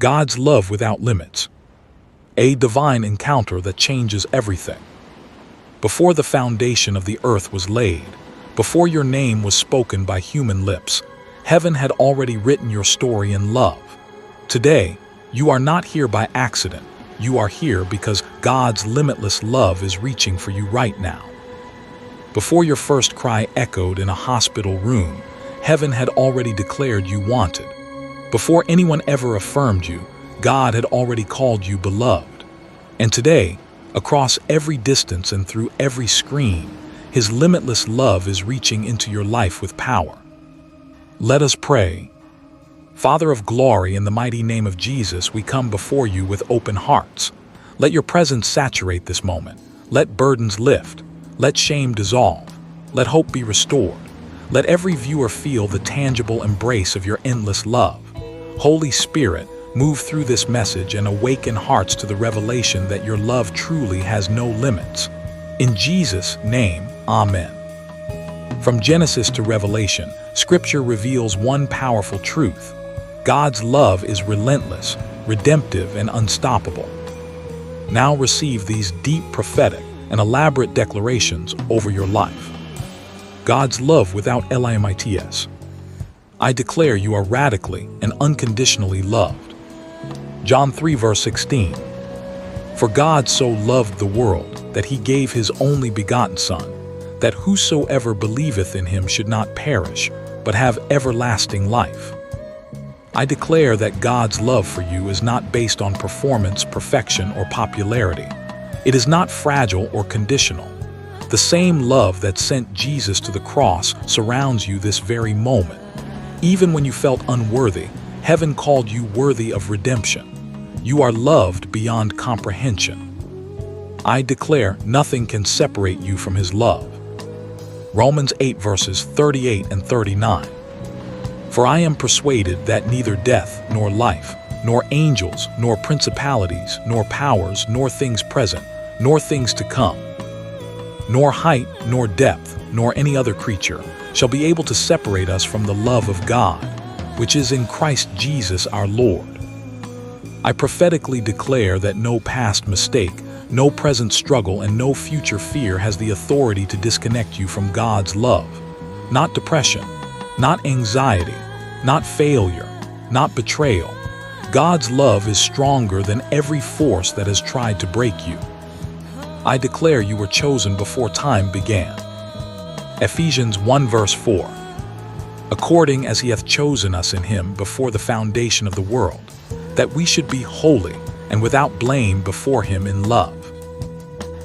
God's love without limits. A divine encounter that changes everything. Before the foundation of the earth was laid, before your name was spoken by human lips, heaven had already written your story in love. Today, you are not here by accident. You are here because God's limitless love is reaching for you right now. Before your first cry echoed in a hospital room, heaven had already declared you wanted. Before anyone ever affirmed you, God had already called you beloved. And today, across every distance and through every screen, His limitless love is reaching into your life with power. Let us pray. Father of glory, in the mighty name of Jesus, we come before you with open hearts. Let your presence saturate this moment. Let burdens lift. Let shame dissolve. Let hope be restored. Let every viewer feel the tangible embrace of your endless love. Holy Spirit, move through this message and awaken hearts to the revelation that your love truly has no limits. In Jesus' name, Amen. From Genesis to Revelation, Scripture reveals one powerful truth. God's love is relentless, redemptive, and unstoppable. Now receive these deep, prophetic, and elaborate declarations over your life. God's love without limits. I declare you are radically and unconditionally loved. John 3 verse 16. For God so loved the world that He gave His only begotten Son, that whosoever believeth in Him should not perish, but have everlasting life. I declare that God's love for you is not based on performance, perfection, or popularity. It is not fragile or conditional. The same love that sent Jesus to the cross surrounds you this very moment. Even when you felt unworthy, heaven called you worthy of redemption. You are loved beyond comprehension. I declare nothing can separate you from His love. Romans 8 verses 38 and 39. For I am persuaded that neither death, nor life, nor angels, nor principalities, nor powers, nor things present, nor things to come, nor height, nor depth, nor any other creature shall be able to separate us from the love of God, which is in Christ Jesus our Lord. I prophetically declare that no past mistake, no present struggle, and no future fear has the authority to disconnect you from God's love. Not depression, not anxiety, not failure, not betrayal. God's love is stronger than every force that has tried to break you. I declare you were chosen before time began. Ephesians 1 verse 4. According as He hath chosen us in Him before the foundation of the world, that we should be holy and without blame before Him in love.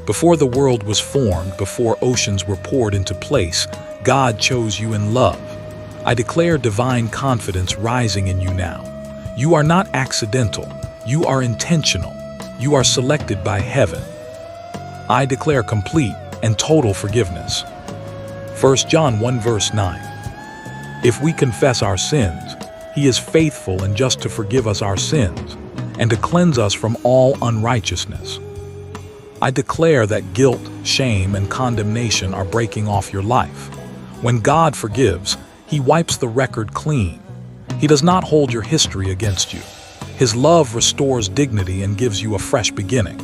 Before the world was formed, before oceans were poured into place, God chose you in love. I declare divine confidence rising in you now. You are not accidental. You are intentional. You are selected by heaven. I declare complete and total forgiveness. 1 John 1 verse 9. If we confess our sins, He is faithful and just to forgive us our sins and to cleanse us from all unrighteousness. I declare that guilt, shame, and condemnation are breaking off your life. When God forgives, He wipes the record clean. He does not hold your history against you. His love restores dignity and gives you a fresh beginning.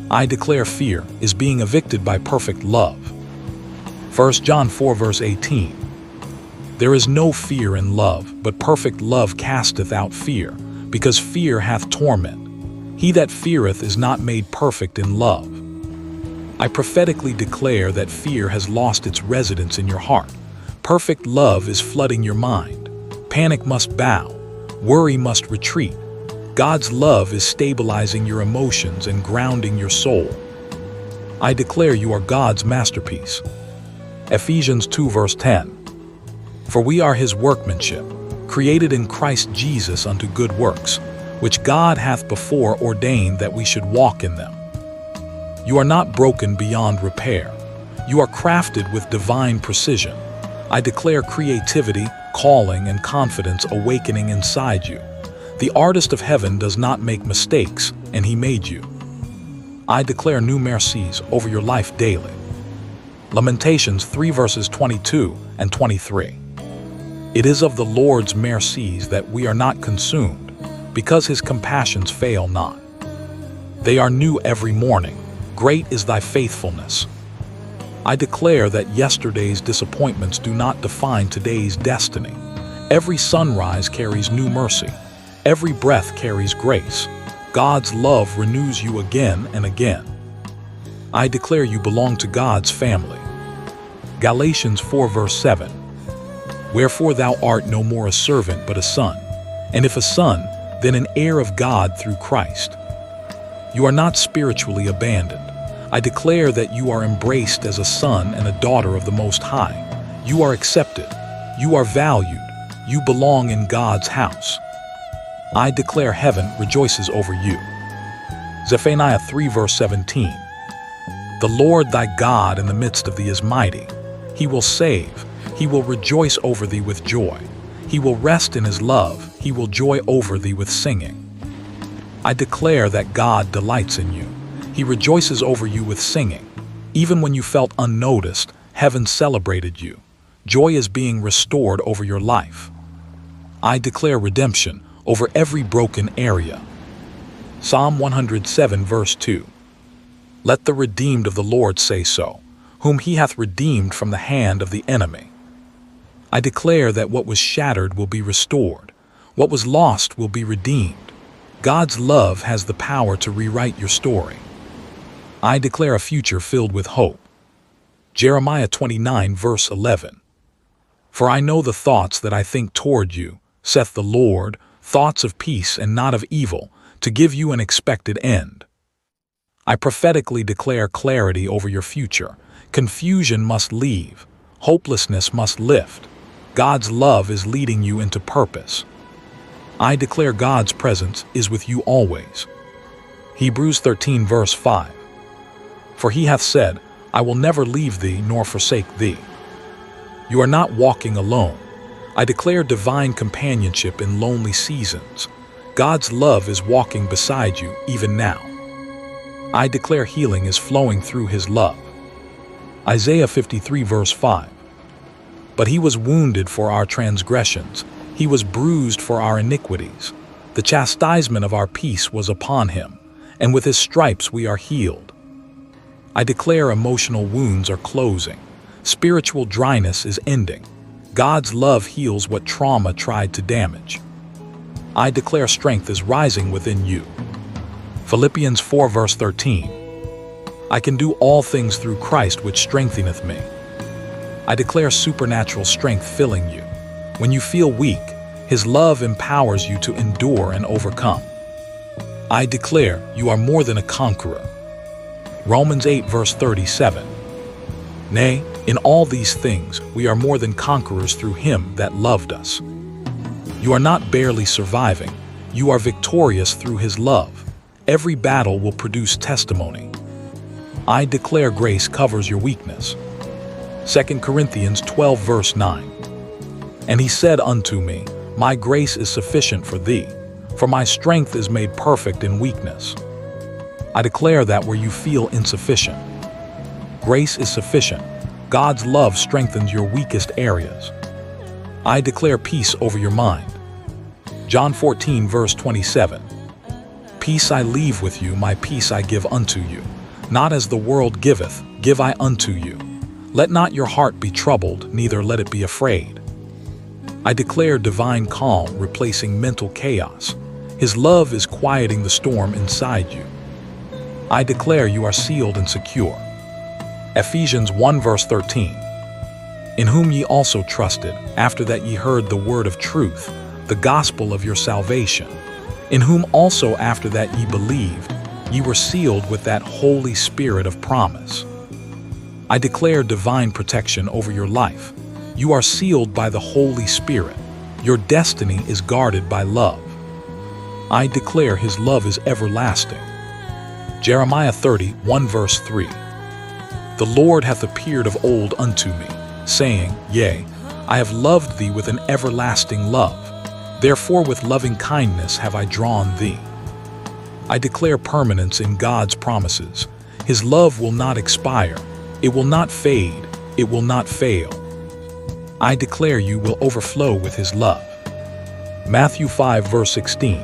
I declare fear is being evicted by perfect love. 1 John 4 verse 18. There is no fear in love, but perfect love casteth out fear, because fear hath torment. He that feareth is not made perfect in love. I prophetically declare that fear has lost its residence in your heart. Perfect love is flooding your mind. Panic must bow. Worry must retreat. God's love is stabilizing your emotions and grounding your soul. I declare you are God's masterpiece. Ephesians 2 verse 10. For we are His workmanship, created in Christ Jesus unto good works, which God hath before ordained that we should walk in them. You are not broken beyond repair. You are crafted with divine precision. I declare creativity, calling, and confidence awakening inside you. The artist of heaven does not make mistakes, and He made you. I declare new mercies over your life daily. Lamentations 3 verses 22 and 23. It is of the Lord's mercies that we are not consumed, because his compassions fail not. They are new every morning. Great is thy faithfulness. I declare that yesterday's disappointments do not define today's destiny. Every sunrise carries new mercy. Every breath carries grace. God's love renews you again and again. I declare you belong to God's family. Galatians 4 verse 7. Wherefore thou art no more a servant but a son, and if a son, then an heir of God through Christ. You are not spiritually abandoned. I declare that you are embraced as a son and a daughter of the Most High. You are accepted. You are valued. You belong in God's house. I declare heaven rejoices over you. Zephaniah 3 verse 17. The Lord thy God in the midst of thee is mighty. He will save. He will rejoice over thee with joy. He will rest in his love. He will joy over thee with singing. I declare that God delights in you. He rejoices over you with singing. Even when you felt unnoticed, heaven celebrated you. Joy is being restored over your life. I declare redemption over every broken area. Psalm 107 verse 2. Let the redeemed of the Lord say so, whom he hath redeemed from the hand of the enemy. I declare that what was shattered will be restored. What was lost will be redeemed. God's love has the power to rewrite your story. I declare a future filled with hope. Jeremiah 29 verse 11. For I know the thoughts that I think toward you, saith the Lord, thoughts of peace and not of evil, to give you an expected end. I prophetically declare clarity over your future. Confusion must leave. Hopelessness must lift. God's love is leading you into purpose. I declare God's presence is with you always. Hebrews 13 verse 5. For he hath said, I will never leave thee nor forsake thee. You are not walking alone. I declare divine companionship in lonely seasons. God's love is walking beside you even now. I declare healing is flowing through his love. Isaiah 53 verse 5. But he was wounded for our transgressions. He was bruised for our iniquities. The chastisement of our peace was upon him, and with his stripes we are healed. I declare emotional wounds are closing. Spiritual dryness is ending. God's love heals what trauma tried to damage. I declare strength is rising within you. Philippians 4 verse 13. I can do all things through Christ which strengtheneth me. I declare supernatural strength filling you. When you feel weak, his love empowers you to endure and overcome. I declare you are more than a conqueror. Romans 8 verse 37. Nay, in all these things we are more than conquerors through him that loved us. You are not barely surviving. You are victorious through his love. Every battle will produce testimony. I declare grace covers your weakness. 2 Corinthians 12 verse 9. And he said unto me, My grace is sufficient for thee, for my strength is made perfect in weakness. I declare that where you feel insufficient, grace is sufficient. God's love strengthens your weakest areas. I declare peace over your mind. John 14 verse 27. Peace I leave with you, my peace I give unto you. Not as the world giveth, give I unto you. Let not your heart be troubled, neither let it be afraid. I declare divine calm replacing mental chaos. His love is quieting the storm inside you. I declare you are sealed and secure. Ephesians 1 verse 13. In whom ye also trusted, after that ye heard the word of truth, the gospel of your salvation, in whom also after that ye believed, ye were sealed with that Holy Spirit of promise. I declare divine protection over your life. You are sealed by the Holy Spirit. Your destiny is guarded by love. I declare his love is everlasting. Jeremiah 30:1 verse 3. The Lord hath appeared of old unto me, saying, Yea, I have loved thee with an everlasting love. Therefore with loving kindness have I drawn thee. I declare permanence in God's promises. His love will not expire. It will not fade. It will not fail. I declare you will overflow with his love. Matthew 5 verse 16.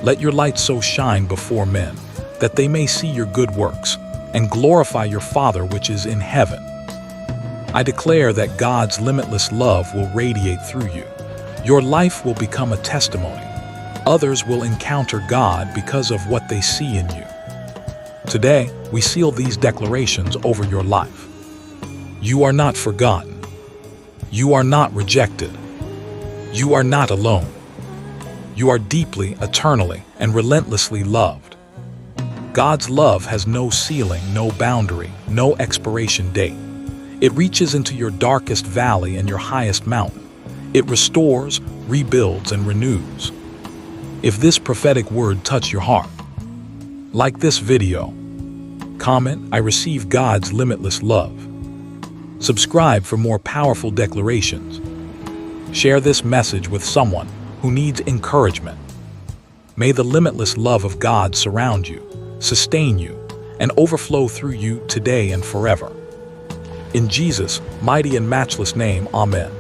Let your light so shine before men, that they may see your good works, and glorify your Father which is in heaven. I declare that God's limitless love will radiate through you. Your life will become a testimony. Others will encounter God because of what they see in you. Today, we seal these declarations over your life. You are not forgotten. You are not rejected. You are not alone. You are deeply, eternally, and relentlessly loved. God's love has no ceiling, no boundary, no expiration date. It reaches into your darkest valley and your highest mountain. It restores, rebuilds, and renews. If this prophetic word touched your heart, like this video, comment, "I receive God's limitless love." Subscribe for more powerful declarations. Share this message with someone who needs encouragement. May the limitless love of God surround you, sustain you, and overflow through you today and forever. In Jesus' mighty and matchless name, Amen.